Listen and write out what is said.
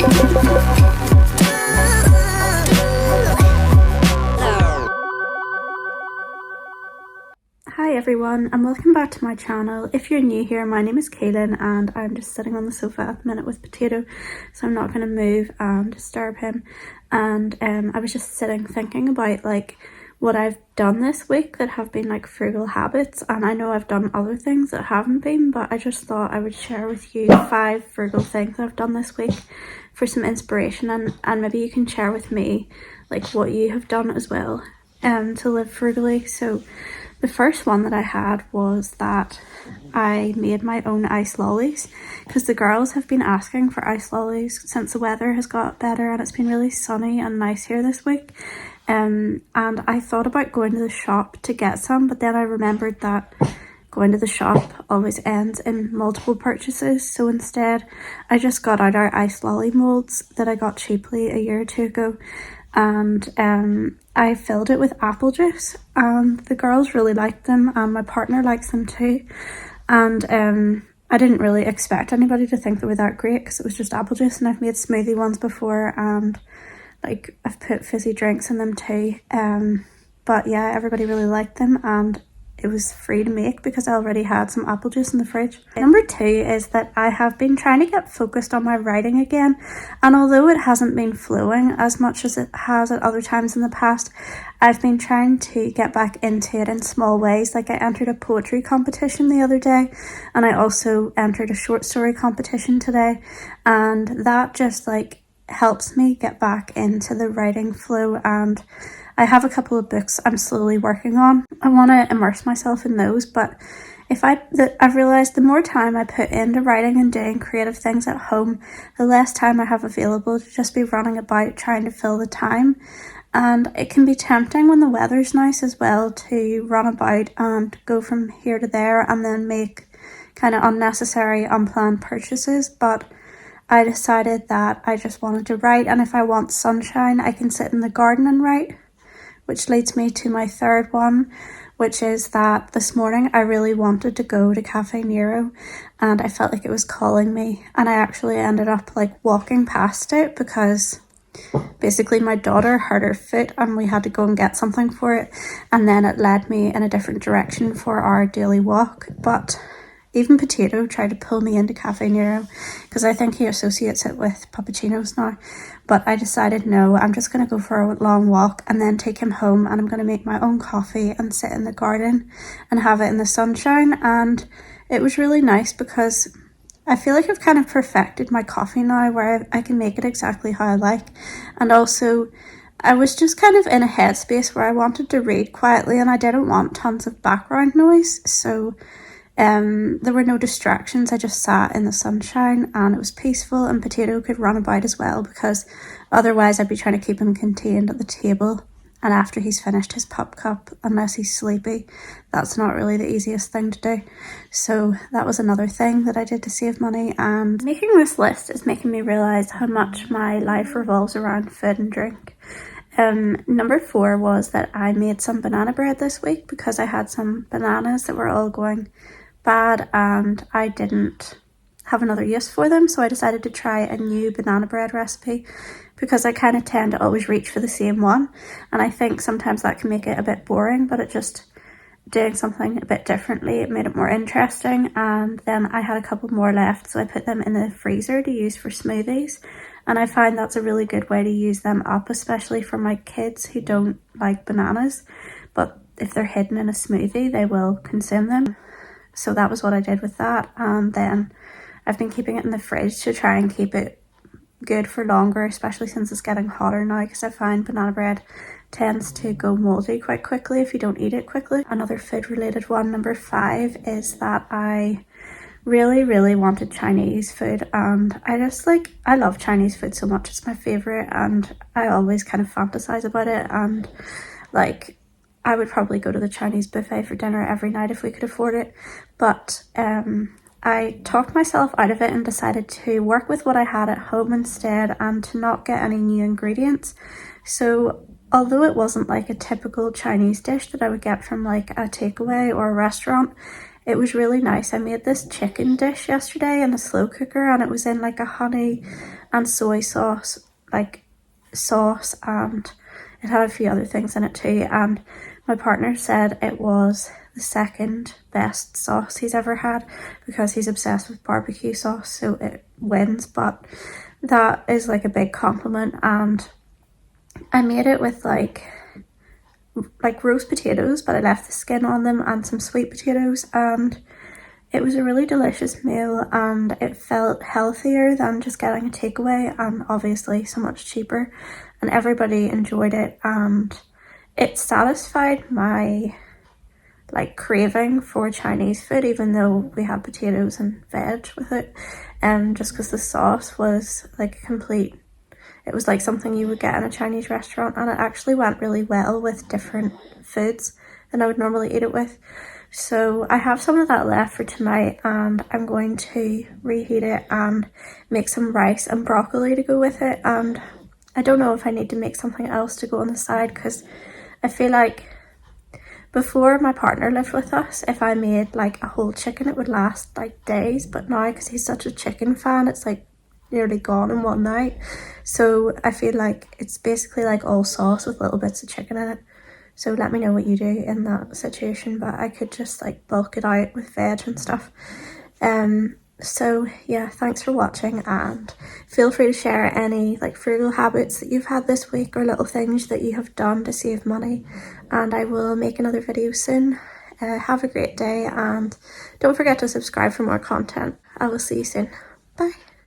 Hi everyone and welcome back to my channel. If you're new here, my name is Kaylin and I'm just sitting on the sofa at the minute with Potato, so I'm not going to move and disturb him. And I was just sitting thinking about like what I've done this week that have been like frugal habits, and I know I've done other things that haven't been, but I just thought I would share with you 5 frugal things I've done this week for some inspiration, and maybe you can share with me like what you have done as well to live frugally. So the first one that I had was that I made my own ice lollies, because the girls have been asking for ice lollies since the weather has got better and it's been really sunny and nice here this week. And I thought about going to the shop to get some, but then I remembered that going to the shop always ends in multiple purchases, so instead I just got out our ice lolly molds that I got cheaply a year or two ago, and I filled it with apple juice, and the girls really liked them and my partner likes them too. And I didn't really expect anybody to think they were that great because it was just apple juice, and I've made smoothie ones before and like I've put fizzy drinks in them too. But yeah, everybody really liked them and it was free to make because I already had some apple juice in the fridge. Number 2 is that I have been trying to get focused on my writing again, and although it hasn't been flowing as much as it has at other times in the past, I've been trying to get back into it in small ways. Like I entered a poetry competition the other day, and I also entered a short story competition today, and that just like helps me get back into the writing flow. And I have a couple of books I'm slowly working on. I want to immerse myself in those, but I've realised the more time I put into writing and doing creative things at home, the less time I have available to just be running about trying to fill the time. And it can be tempting when the weather's nice as well to run about and go from here to there and then make kind of unnecessary, unplanned purchases. But I decided that I just wanted to write, and if I want sunshine, I can sit in the garden and write. Which leads me to my third one, which is that this morning I really wanted to go to Cafe Nero and I felt like it was calling me, and I actually ended up like walking past it because basically my daughter hurt her foot and we had to go and get something for it, and then it led me in a different direction for our daily walk. But even Potato tried to pull me into Cafe Nero because I think he associates it with puppuccinos now. But I decided no, I'm just going to go for a long walk and then take him home, and I'm going to make my own coffee and sit in the garden and have it in the sunshine. And it was really nice because I feel like I've kind of perfected my coffee now, where I can make it exactly how I like. And also I was just kind of in a headspace where I wanted to read quietly and I didn't want tons of background noise. So there were no distractions. I just sat in the sunshine and it was peaceful, and Potato could run about as well because otherwise I'd be trying to keep him contained at the table, and after he's finished his pup cup, unless he's sleepy, that's not really the easiest thing to do. So that was another thing that I did to save money. And making this list is making me realise how much my life revolves around food and drink. Number 4 was that I made some banana bread this week because I had some bananas that were all going bad and I didn't have another use for them, so I decided to try a new banana bread recipe because I kind of tend to always reach for the same one, and I think sometimes that can make it a bit boring, but it just doing something a bit differently, it made it more interesting. And then I had a couple more left, so I put them in the freezer to use for smoothies, and I find that's a really good way to use them up, especially for my kids who don't like bananas, but if they're hidden in a smoothie they will consume them. So that was what I did with that. And then I've been keeping it in the fridge to try and keep it good for longer, especially since it's getting hotter now, because I find banana bread tends to go moldy quite quickly if you don't eat it quickly. Another food related one, number 5, is that I really wanted Chinese food, and I love Chinese food so much. It's my favorite and I always kind of fantasize about it, and like I would probably go to the Chinese buffet for dinner every night if we could afford it. But I talked myself out of it and decided to work with what I had at home instead and to not get any new ingredients. So although it wasn't like a typical Chinese dish that I would get from like a takeaway or a restaurant, it was really nice. I made this chicken dish yesterday in a slow cooker, and it was in like a honey and soy sauce, like sauce, and it had a few other things in it too. And my partner said it was the second best sauce he's ever had because he's obsessed with barbecue sauce, so it wins. But that is like a big compliment. And I made it with like roast potatoes, but I left the skin on them, and some sweet potatoes, and it was a really delicious meal, and it felt healthier than just getting a takeaway, and obviously so much cheaper, and everybody enjoyed it, and it satisfied my like craving for Chinese food, even though we had potatoes and veg with it, just because the sauce was like a complete, it was like something you would get in a Chinese restaurant, and it actually went really well with different foods than I would normally eat it with. So I have some of that left for tonight, and I'm going to reheat it and make some rice and broccoli to go with it. And I don't know if I need to make something else to go on the side, because I feel like before my partner lived with us, if I made like a whole chicken, it would last like days. But now, because he's such a chicken fan, it's like nearly gone in one night. So I feel like it's basically like all sauce with little bits of chicken in it. So let me know what you do in that situation, but I could just like bulk it out with veg and stuff. So yeah, thanks for watching, and feel free to share any like frugal habits that you've had this week, or little things that you have done to save money, and I will make another video soon. Have a great day, and don't forget to subscribe for more content. I will see you soon. Bye.